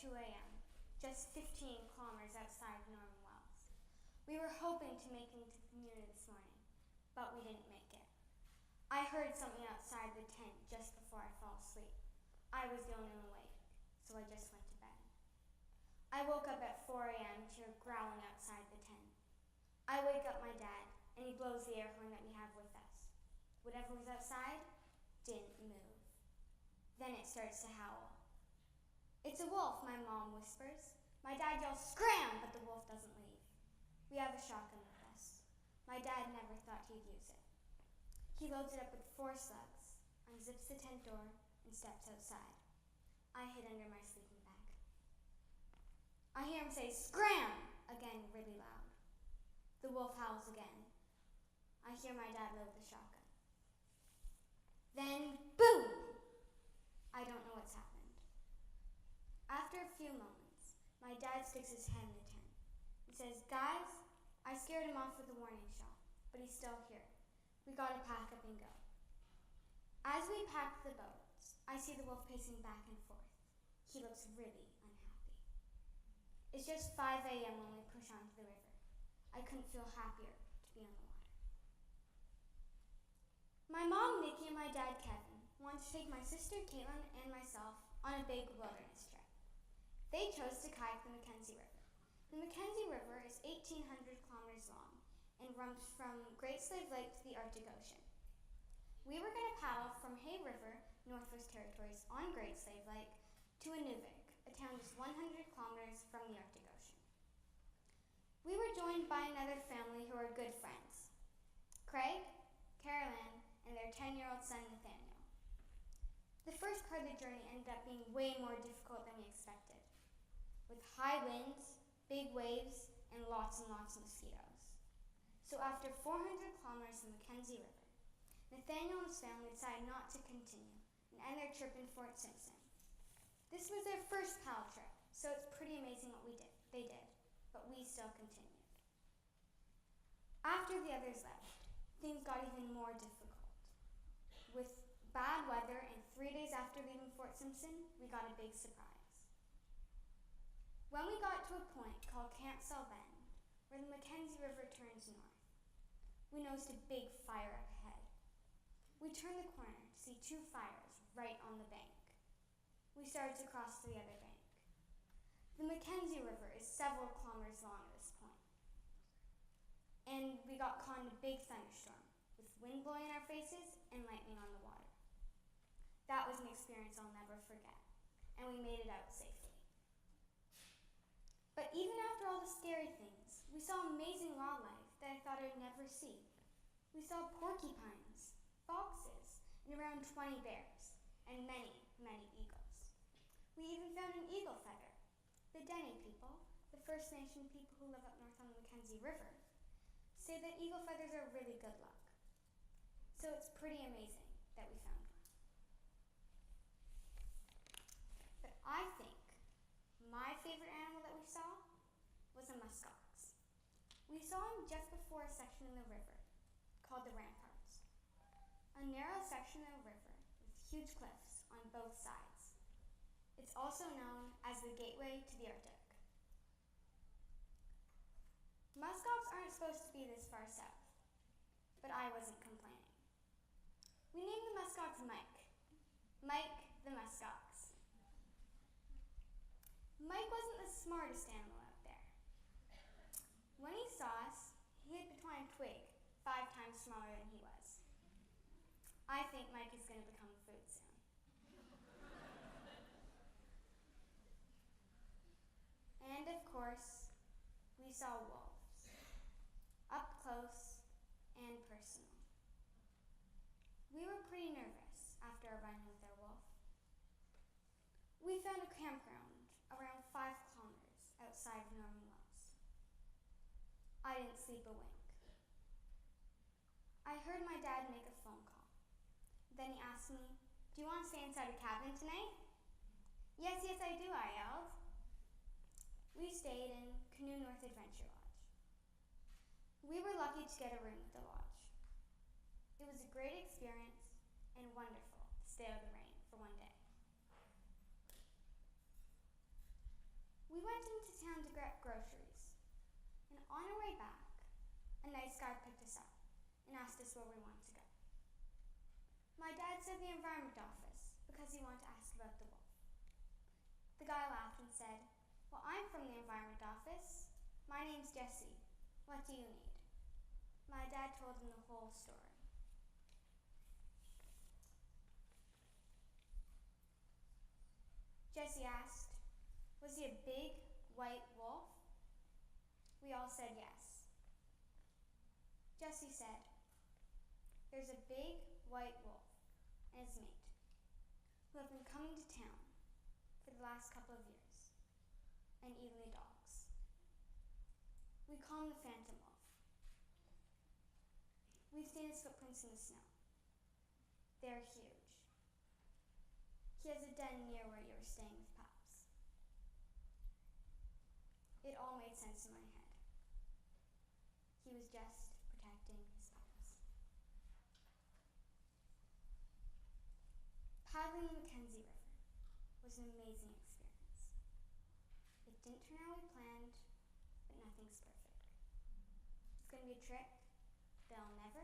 2 a.m., just 15 kilometers outside of Norman Wells. We were hoping to make it into the community this morning, but we didn't make it. I heard something outside the tent just before I fell asleep. I was the only one awake, so I just went to bed. I woke up at 4 a.m. to hear growling outside the tent. I wake up my dad, and he blows the air horn that we have with us. Whatever was outside didn't move. Then it starts to howl. "It's a wolf," my mom whispers. My dad yells, "Scram!" but the wolf doesn't leave. We have a shotgun with us. My dad never thought he'd use it. He loads it up with 4 slugs, unzips the tent door, and steps outside. I hid under my sleeping bag. I hear him say, "Scram!" again really loud. The wolf howls again. I hear my dad load the shotgun. Then, boom! I don't know what's happened. After a few moments, my dad sticks his head in the tent and says, "Guys, I scared him off with a warning shot, but he's still here. We gotta pack up and go." As we pack the boats, I see the wolf pacing back and forth. He looks really unhappy. It's just 5 a.m. when we push onto the river. I couldn't feel happier to be on the water. My mom, Nikki, and my dad, Kevin, wanted to take my sister, Caitlin, and myself on a big wilderness trip. They chose to kayak the Mackenzie River. The Mackenzie River is 1,800 kilometers long and runs from Great Slave Lake to the Arctic Ocean. We were going to paddle from Hay River, Northwest Territories, on Great Slave Lake to Inuvik, a town just 100 kilometers from the Arctic Ocean. We were joined by another family who are good friends, Craig, Carolyn, and their 10-year-old son, Nathaniel. The first part of the journey ended up being way more difficult than we expected, with high winds, big waves, and lots of mosquitoes. So after 400 kilometers of the Mackenzie River, Nathaniel and his family decided not to continue and end their trip in Fort Simpson. This was their first paddle trip, so it's pretty amazing what they did, but we still continued. After the others left, things got even more difficult. With bad weather and 3 days after leaving Fort Simpson, we got a big surprise. When we got to a point called Campsell Bend, where the Mackenzie River turns north, we noticed a big fire up ahead. We turned the corner to see 2 fires right on the bank. We started to cross to the other bank. The Mackenzie River is several kilometers long at this point. And we got caught in a big thunderstorm, with wind blowing in our faces and lightning on the water. That was an experience I'll never forget, and we made it out safely. But even after all the scary things, we saw amazing wildlife that I thought I'd never see. We saw porcupines, foxes, and around 20 bears, and many, many eagles. We even found an eagle feather. The Dene people, the First Nation people who live up north on the Mackenzie River, say that eagle feathers are really good luck. So it's pretty amazing that we found one. But I think my favorite animal that we saw was a muskox. We saw him just before a section in the river called the Ramparts, a narrow section of the river with huge cliffs on both sides. It's also known as the gateway to the Arctic. Muskox aren't supposed to be this far south, but I wasn't complaining. We named the muskox Mike. Mike the muskox. Mike wasn't the smartest animal out there. When he saw us, he hid behind a twig 5 times smaller than he was. I think Mike is going to become food soon. And of course, we saw wolves, up close and personal. We were pretty nervous after our run with our wolf. We found a campground around 5 kilometers outside of Norman Wells. I didn't sleep a wink. I heard my dad make a phone call. Then he asked me, "Do you want to stay inside a cabin tonight?" Yes, I do, I yelled. We stayed in Canoe North Adventure Lodge. We were lucky to get a room at the lodge. It was a great experience and wonderful to stay out of the rain for one day. We went into town to get groceries, and on our way back, a nice guy picked us up and asked us where we wanted to go. My dad said the environment office because he wanted to ask about the wolf. The guy laughed and said, "Well, I'm from the environment office. My name's Jesse. What do you need?" My dad told him the whole story. Jesse asked, "Was he a big white wolf?" We all said yes. Jesse said, "There's a big white wolf and his mate who have been coming to town for the last couple of years and eating the dogs. We call him the Phantom Wolf. We've seen his footprints in the snow. They're huge. He has a den near where you were staying with Pops." It all made sense in my head. He was just protecting his pups. Paddling the Mackenzie River was an amazing experience. It didn't turn out we planned, but nothing's perfect. It's going to be a trip that I'll never